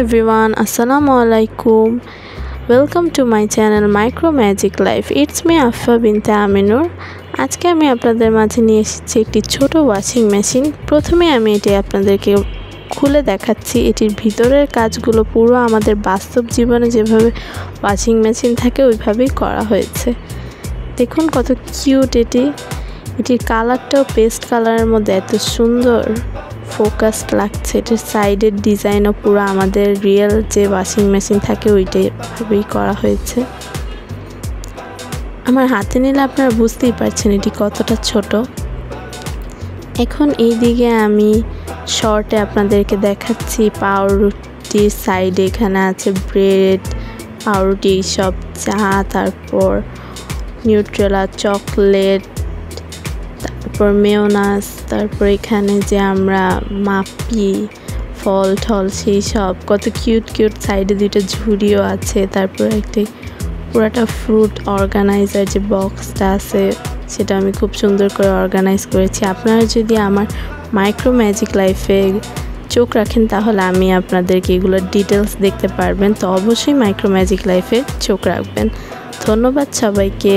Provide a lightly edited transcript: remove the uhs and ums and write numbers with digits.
everyone, Assalamualaikum. Welcome to my channel Micro Magic Life. It's me Affa binte Aminur. আজকে আমি আপনাদের মাঝে নিয়ে এসেছি একটি ছোট ওয়াশিং মেশিন। প্রথমে আমি এটি আপনাদেরকে খুলে দেখাচ্ছি। এটির ভিতরের কাজগুলো পুরো আমাদের বাস্তব জীবনে যেভাবে ওয়াশিং মেশিন থাকে ওইভাবেই করা হয়েছে। দেখুন কত কিউট এটির কালারটাও পেস্ট কালারের মধ্যে এত সুন্দর ফোকাসড লাগছে। এটার সাইডের ডিজাইনও পুরো আমাদের রিয়েল যে ওয়াশিং মেশিন থাকে ওইটাইভাবেই করা হয়েছে। আমার হাতে নিলে আপনারা বুঝতেই পারছেন এটি কতটা ছোট। এখন এই দিকে আমি শর্টে আপনাদেরকে দেখাচ্ছি পাউরুটির সাইডে এখানে আছে ব্রেড, পাউরুটি, সব চা, তারপর নিউট্রেলা, চকলেট, তারপর মেয়োনাজ, তারপর এখানে যে আমরা মাপি ফল ঠল সেই সব কত কিউট সাইডে দুইটা ঝুড়িও আছে। তারপর একটি পুরাটা ফ্রুট অর্গানাইজার যে বক্সটা আছে সেটা আমি খুব সুন্দর করে অর্গানাইজ করেছি। আপনারা যদি আমার মাইক্রো ম্যাজিক লাইফে চোখ রাখেন তাহলে আমি আপনাদেরকে এগুলোর ডিটেলস দেখতে পারবেন। তো অবশ্যই মাইক্রো ম্যাজিক লাইফে চোখ রাখবেন। ধন্যবাদ সবাইকে।